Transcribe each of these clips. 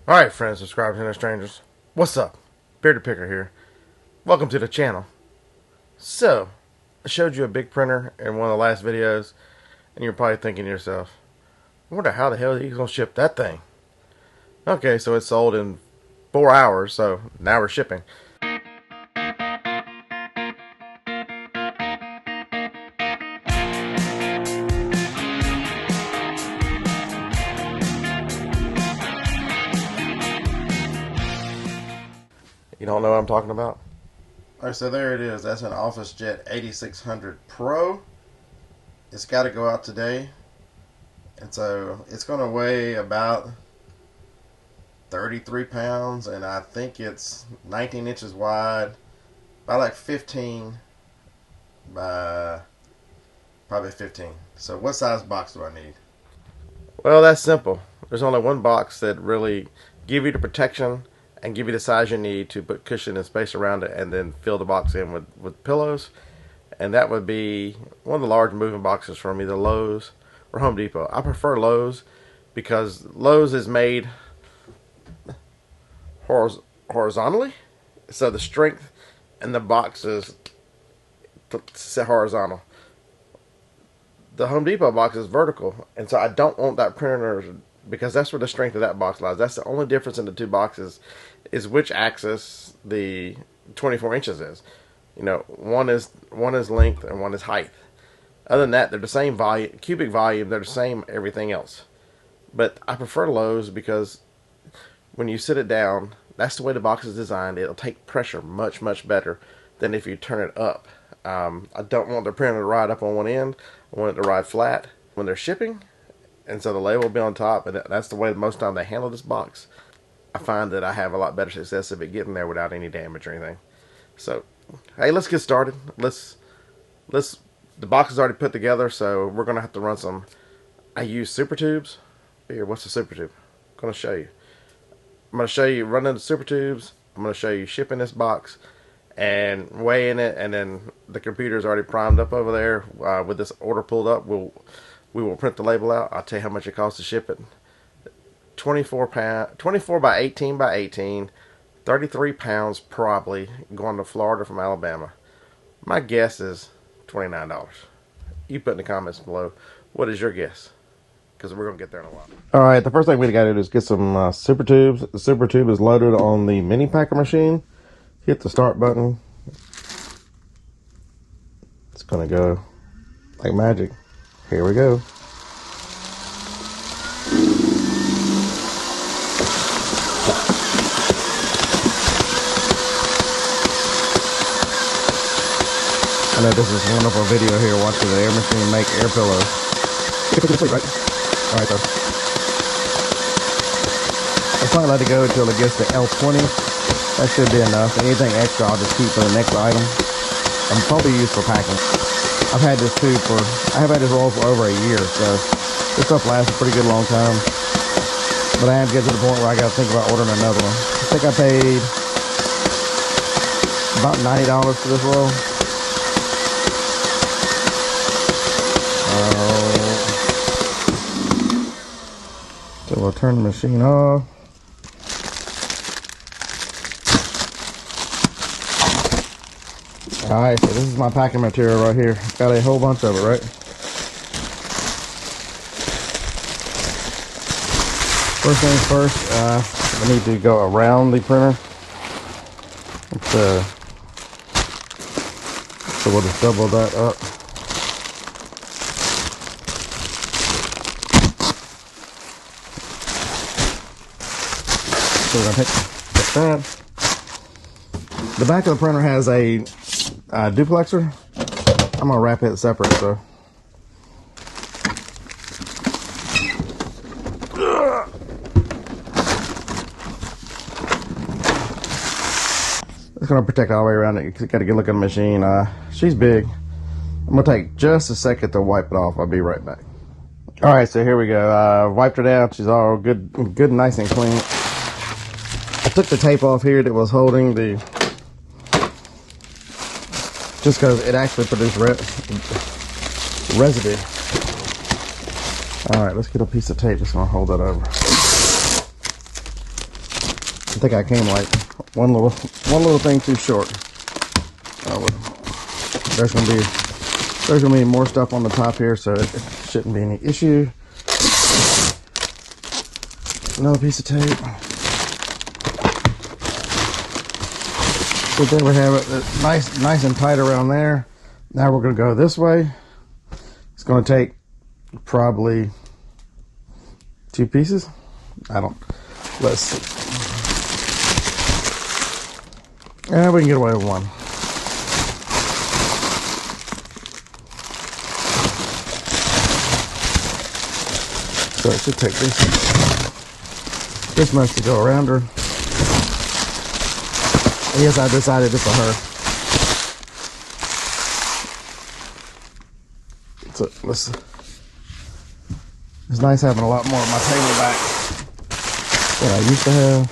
Alright friends, subscribers, and strangers. What's up? Bearded Picker here. Welcome to the channel. So, I showed you a big printer in one of the last videos, and you're probably thinking to yourself, I wonder how the hell he's going to ship that thing. Okay, so it's sold in 4 hours, so now we're shipping. You don't know what I'm talking about? Alright, so there it is. That's an OfficeJet 8600 Pro. It's got to go out today. And so it's going to weigh about 33 pounds. And I think it's 19 inches wide. By like 15 by probably 15. So what size box do I need? Well, that's simple. There's only one box that really give you the protection and give you the size you need to put cushion and space around it, and then fill the box in with pillows. And that would be one of the large moving boxes from either Lowe's or Home Depot. I prefer Lowe's because Lowe's is made horizontally, so the strength in the box is set horizontal. The Home Depot box is vertical, and so I don't want that printer, because that's where the strength of that box lies. That's the only difference in the two boxes, is which axis the 24 inches is. You know, one is length and one is height. Other than that, they're the same volume, cubic volume. They're the same everything else. But I prefer Lowe's because when you sit it down, that's the way the box is designed. It'll take pressure much, much better than if you turn it up. I don't want the printer to ride up on one end. I want it to ride flat when they're shipping. And so the label will be on top, and that's the way most time they handle this box. I find that I have a lot better success of it getting there without any damage or anything. So, hey, let's get started. The box is already put together, so we're going to have to run some. I use super tubes. Here, what's a super tube? I'm going to show you. I'm going to show you running the super tubes. I'm going to show you shipping this box and weighing it, and then the computer is already primed up over there with this order pulled up. We will print the label out. I'll tell you how much it costs to ship it. 24 by 18 by 18, 33 pounds probably, going to Florida from Alabama. My guess is $29. You put in the comments below, what is your guess? Because we're going to get there in a while. Alright, the first thing we got to do is get some super tubes. The super tube is loaded on the mini packer machine. Hit the start button. It's going to go like magic. Here we go. I know this is a wonderful video here watching the air machine make air pillows. Right? Alright though. I'll probably let it go until it gets to L20. That should be enough. Anything extra I'll just keep for the next item. I'm probably used for packing. I have had this roll for over a year, so this stuff lasts a pretty good long time. But I am getting to the point where I got to think about ordering another one. I think I paid about $90 for this roll. So we'll turn the machine off. Alright, so this is my packing material right here. Got a whole bunch of it, right? First things first, I need to go around the printer. So we'll just double that up. So we're going to take that. The back of the printer has a duplexer. I'm going to wrap it separate, so. It's going to protect all the way around it. You got to get a look at the machine. She's big. I'm going to take just a second to wipe it off. I'll be right back. Alright, so here we go. Wiped her out. She's all good, nice and clean. I took the tape off here that was holding the, just because it actually produced residue. Alright, let's get a piece of tape. Just gonna hold that over. think I came like one little thing too short. There's gonna be more stuff on the top here, so it shouldn't be any issue. Another piece of tape. So there we have it, nice and tight around there. Now we're gonna go this way. It's gonna take probably 2 pieces. Let's see. Yeah, we can get away with 1. So it should take this much to go around her. I guess I decided this for her. So it's nice having a lot more of my table back than I used to have.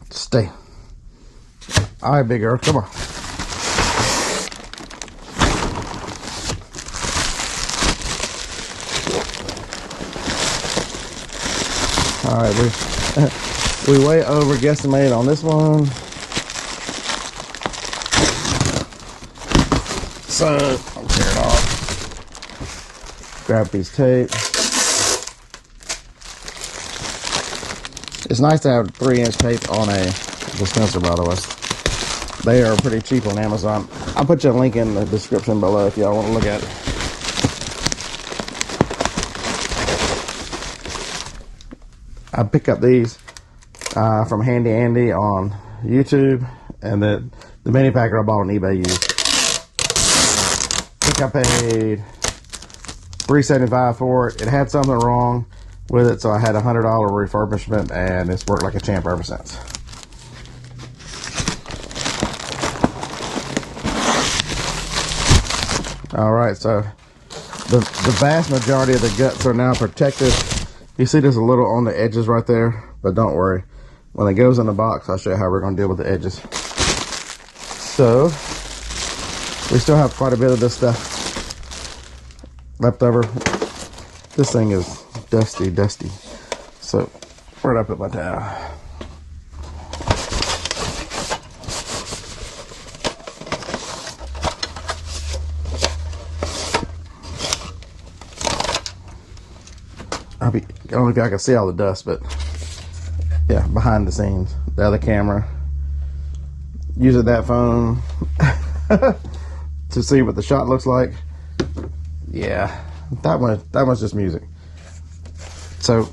Stay. All right, big girl, come on. All right, we way over guesstimated on this one. So I'll tear it off. Grab a piece of tape. It's nice to have 3-inch tape on a dispenser, by the way. They are pretty cheap on Amazon. I'll put you a link in the description below if y'all want to look at it. I pick up these from Handy Andy on YouTube, and the mini packer I bought on eBay used. I think I paid $3.75 for it. It had something wrong with it, so I had a $100 refurbishment, and it's worked like a champ ever since. All right, so the vast majority of the guts are now protected. You see there's a little on the edges right there, but don't worry. When it goes in the box, I'll show you how we're going to deal with the edges. So we still have quite a bit of this stuff left over. This thing is dusty. So where did I put my towel? I don't know if y'all can see all the dust, but yeah, behind the scenes, the other camera, using that phone to see what the shot looks like. Yeah, that one's just music. So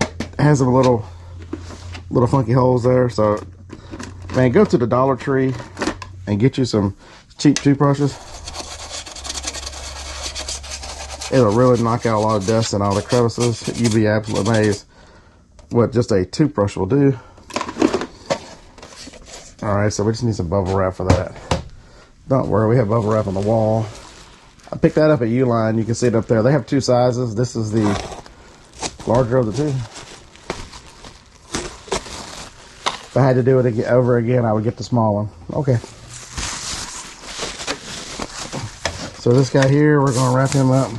it has some little funky holes there. So man, go to the Dollar Tree and get you some cheap toothbrushes. It'll really knock out a lot of dust and all the crevices. You'd be absolutely amazed what just a toothbrush will do. All right, so we just need some bubble wrap for that. Don't worry, we have bubble wrap on the wall. I picked that up at Uline. You can see it up there. They have 2 sizes. This is the larger of the 2. If I had to do it over again, I would get the small one. Okay. So this guy here, we're going to wrap him up.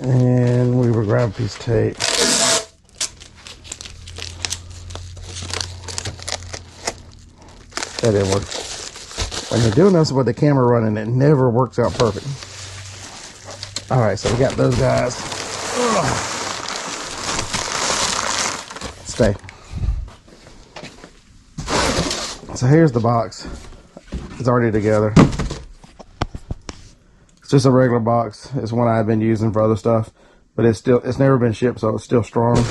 And we will grab a piece of tape. That didn't work. When you're doing this with the camera running, it never works out perfect. All right, so we got those guys. Ugh. Stay. So here's the box. It's already together. It's just a regular box. It's one I've been using for other stuff, but it's never been shipped, so it's still strong.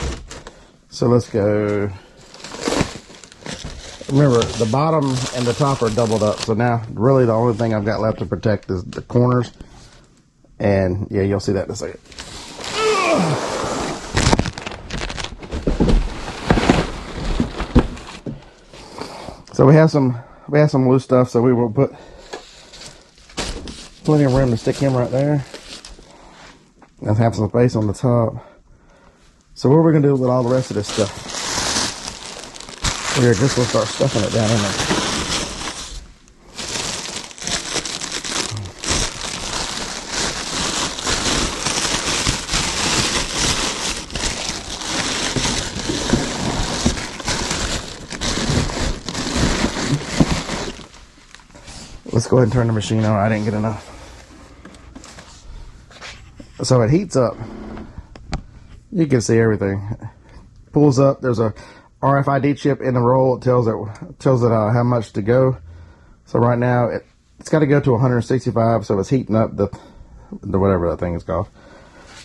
So let's go. Remember, the bottom and the top are doubled up. So now really the only thing I've got left to protect is the corners. And yeah, you'll see that in a second. So we have some loose stuff, so we will put plenty of room to stick him right there. And have some space on the top. So what are we gonna do with all the rest of this stuff? We're just gonna start stuffing it down in there. Let's go ahead and turn the machine on. I didn't get enough. So it heats up. You can see everything. Pulls up. There's a RFID chip in the roll. It tells it how much to go. So right now it's got to go to 165. So it's heating up the whatever that thing is called.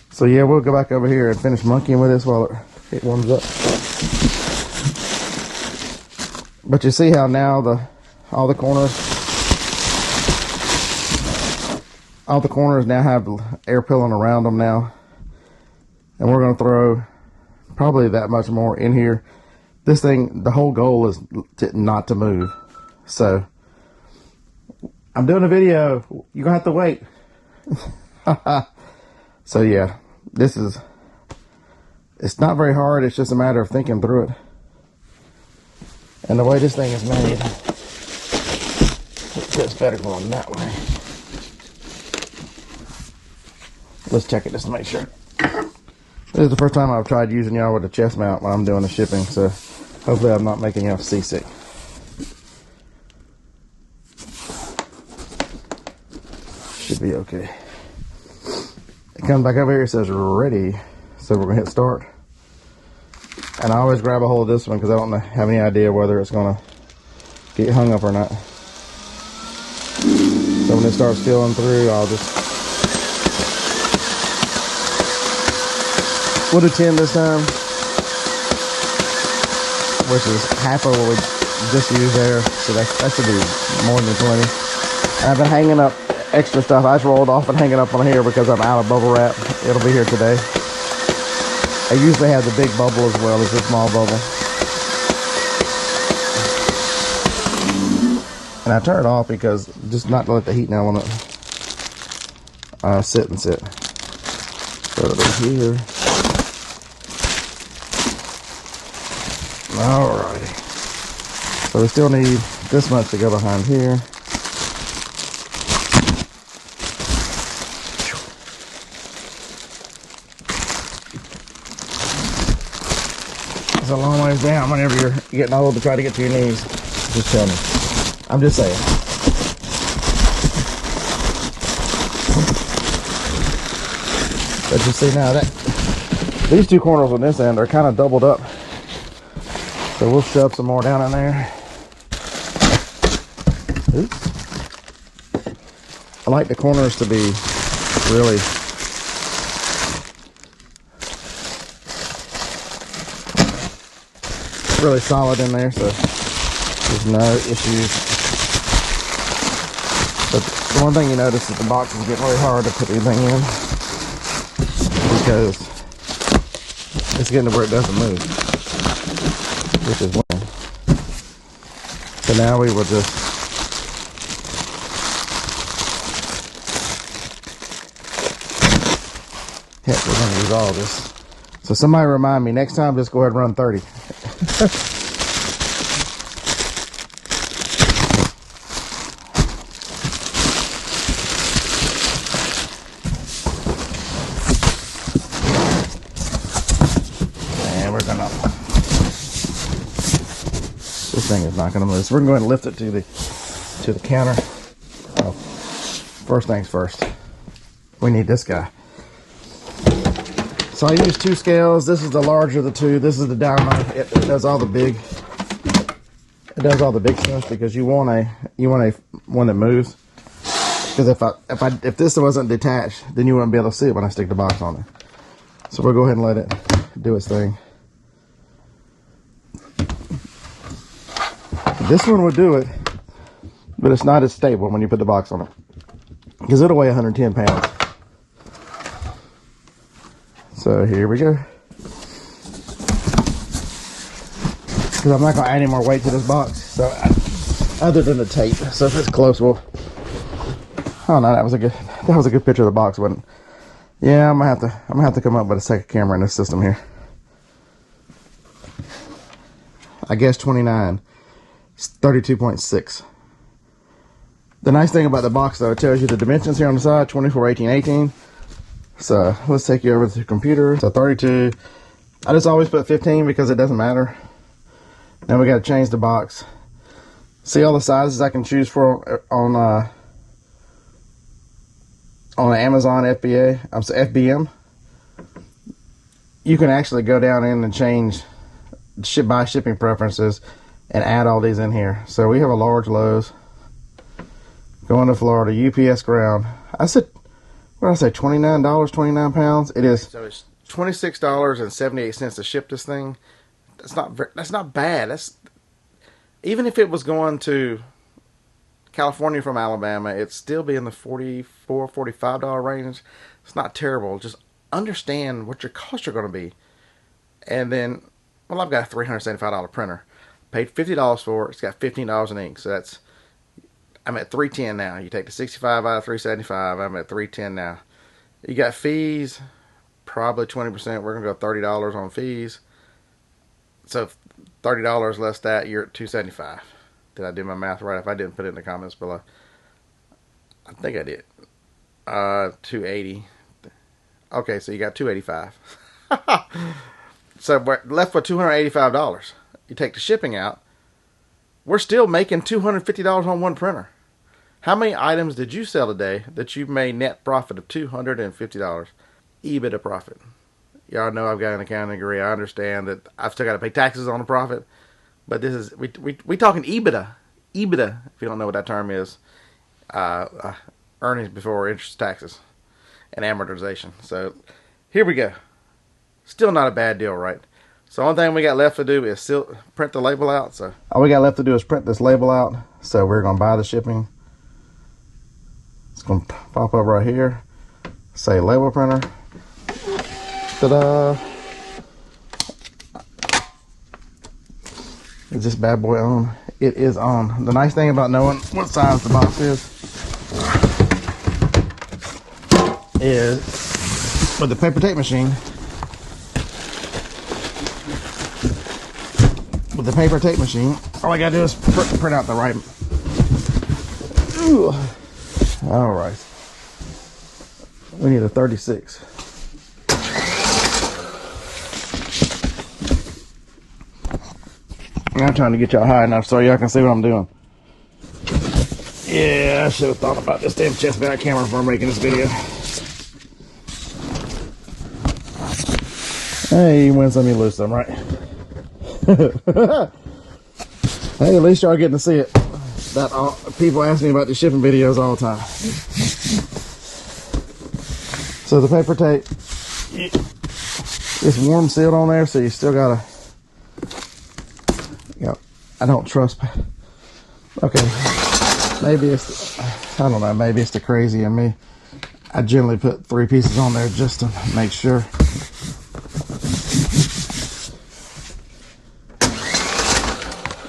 So yeah, we'll go back over here and finish monkeying with this while it warms up. But you see how now all the corners now have air pilling around them now. And we're going to throw probably that much more in here. This thing, the whole goal is not to move. So, I'm doing a video. You're going to have to wait. So yeah, it's not very hard. It's just a matter of thinking through it. And the way this thing is made, it's better going that way. Let's check it just to make sure. This is the first time I've tried using y'all with a chest mount when I'm doing the shipping, so hopefully I'm not making y'all seasick. Should be okay. It comes back over here, it says ready, so we're gonna hit start. And I always grab a hold of this one because I don't have any idea whether it's gonna get hung up or not. So when it starts filling through, we'll do 10 this time, which is half of what we just used there, so that should be more than 20. And I've been hanging up extra stuff. I just rolled off and hanging up on here because I'm out of bubble wrap. It'll be here today. I usually have the big bubble as well as the small bubble. And I turn it off because just not to let the heat element sit and sit. Put it over here. Alrighty. So we still need this much to go behind here. It's a long ways down whenever you're getting old to try to get to your knees. Just tell me. I'm just saying. But you see now that these two corners on this end are kind of doubled up. So we'll shove some more down in there. Oops. I like the corners to be really solid in there, so there's no issues. But the one thing you notice is the box is getting really hard to put anything in because it's getting to where it doesn't move, which is one. So now we will just heck, we're going to use all of this. So somebody remind me next time, just go ahead and run 30. And we're gonna, this thing is not gonna move. So we're going to lift it to the counter. Oh, first things first, we need this guy. So I use 2 scales. This is the larger of the 2. This is the diamond. It does all the big. It does all the big stuff because you want a one that moves. Because if this wasn't detached, then you wouldn't be able to see it when I stick the box on it. So we'll go ahead and let it do its thing. This one will do it, but it's not as stable when you put the box on it because it'll weigh 110 pounds. So here we go. Because I'm not going to add any more weight to this box. So other than the tape. So if it's close, we'll. Oh no, that was a good picture of the box, wasn't it? Yeah, I'm gonna have to come up with a second camera in this system here. I guess 29. It's 32.6. The nice thing about the box, though, it tells you the dimensions here on the side, 24, 18, 18. So let's take you over to the computer. So 32. I just always put 15 because it doesn't matter. Now we got to change the box. See all the sizes I can choose for on Amazon FBM. You can actually go down in and change by shipping preferences and add all these in here. So we have a large Lowe's going to Florida, UPS ground. I said, what did I say, $29, 29 pounds? It is. So it's $26.78 to ship this thing. That's not bad. That's, even if it was going to California from Alabama, it'd still be in the $44, $45 range. It's not terrible. Just understand what your costs are going to be. And then, well, I've got a $375 printer. Paid $50 for it. It's got $15 in ink. So that's, I'm at $310 now. You take the 65 out of $375. I'm at $310 now. You got fees, probably 20%. We're going to go $30 on fees. So $30 less that, you're at $275. Did I do my math right? If I didn't, put it in the comments below. I think I did. $280. Okay, so you got $285. So we're left with $285. You take the shipping out, we're still making $250 on one printer. How many items did you sell today that you made net profit of $250? EBITDA profit. Y'all know I've got an accounting degree. I understand that I've still got to pay taxes on the profit, but this is we talking EBITDA. EBITDA, if you don't know what that term is, earnings before interest, taxes, and amortization. So here we go. Still not a bad deal, right? So the only thing we got left to do is still print the label out. So all we got left to do is print this label out. So we're gonna buy the shipping. It's gonna pop up right here. Say label printer. Ta-da! Is this bad boy on? It is on. The nice thing about knowing what size the box is with the paper tape machine. With the paper tape machine, all I gotta do is print out the right. Ooh. All right. We need a 36. I'm trying to get y'all high enough so y'all can see what I'm doing. Yeah, I should have thought about this damn chest bag camera before making this video. Hey, you win some, you lose some, right? Hey, at least y'all getting to see it. People ask me about the shipping videos all the time. So the paper tape, it's warm sealed on there, so you still gotta. I don't trust. Okay, maybe it's, I don't know, maybe it's the crazy in me. I generally put 3 pieces on there just to make sure.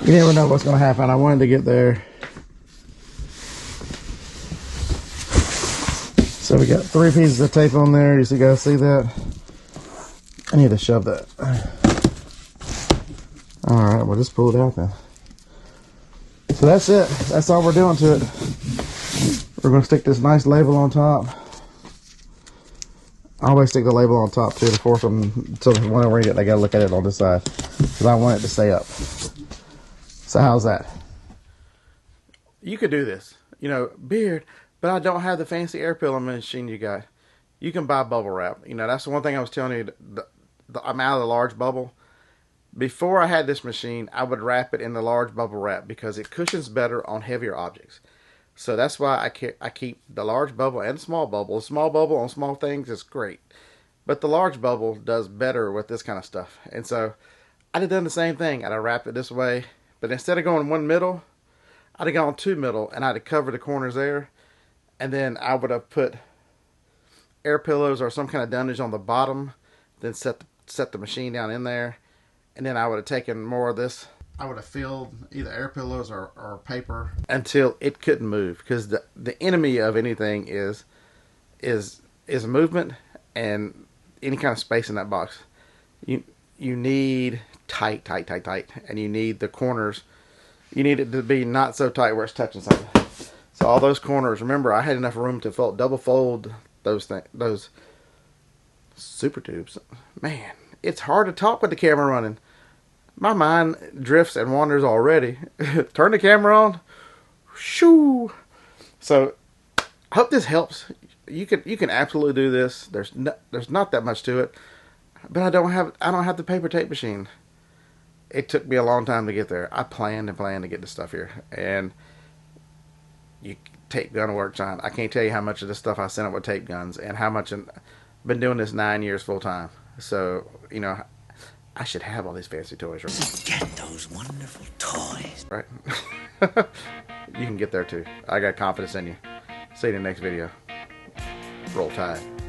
You never know what's going to happen. I wanted to get there. So we got 3 pieces of tape on there. You guys see that? I need to shove that. Alright, we'll just pull it out then. So that's it. That's all we're doing to it. We're going to stick this nice label on top. I always stick the label on top too to force them, so when I read it, they got to look at it on this side. Because I want it to stay up. So how's that? You could do this. You know, Beard, but I don't have the fancy air pillow machine you got. You can buy bubble wrap. You know, that's the one thing I was telling you. I'm out of the large bubble. Before I had this machine, I would wrap it in the large bubble wrap because it cushions better on heavier objects. So that's why I keep the large bubble and small bubble. Small bubble on small things is great. But the large bubble does better with this kind of stuff. And so I'd have done the same thing. I'd have wrapped it this way. But instead of going one middle, I'd have gone 2 middle and I'd have covered the corners there. And then I would have put air pillows or some kind of dunnage on the bottom. Then set the machine down in there. And then I would have taken more of this. I would have filled either air pillows or paper until it couldn't move. Because the enemy of anything is movement and any kind of space in that box. You need tight, and you need the corners. You need it to be not so tight where it's touching something. So all those corners. Remember, I had enough room to double fold those super tubes. Man, it's hard to talk with the camera running. My mind drifts and wanders already. Turn the camera on. Shoo. So, I hope this helps. You can absolutely do this. There's not that much to it, but I don't have the paper tape machine. It took me a long time to get there. I planned to get this stuff here, and tape gun works on. I can't tell you how much of this stuff I sent up with tape guns, and how much I've been doing this 9 years full time. So I should have all these fancy toys, right? Get those wonderful toys. Right? You can get there too. I got confidence in you. See you in the next video. Roll Tide.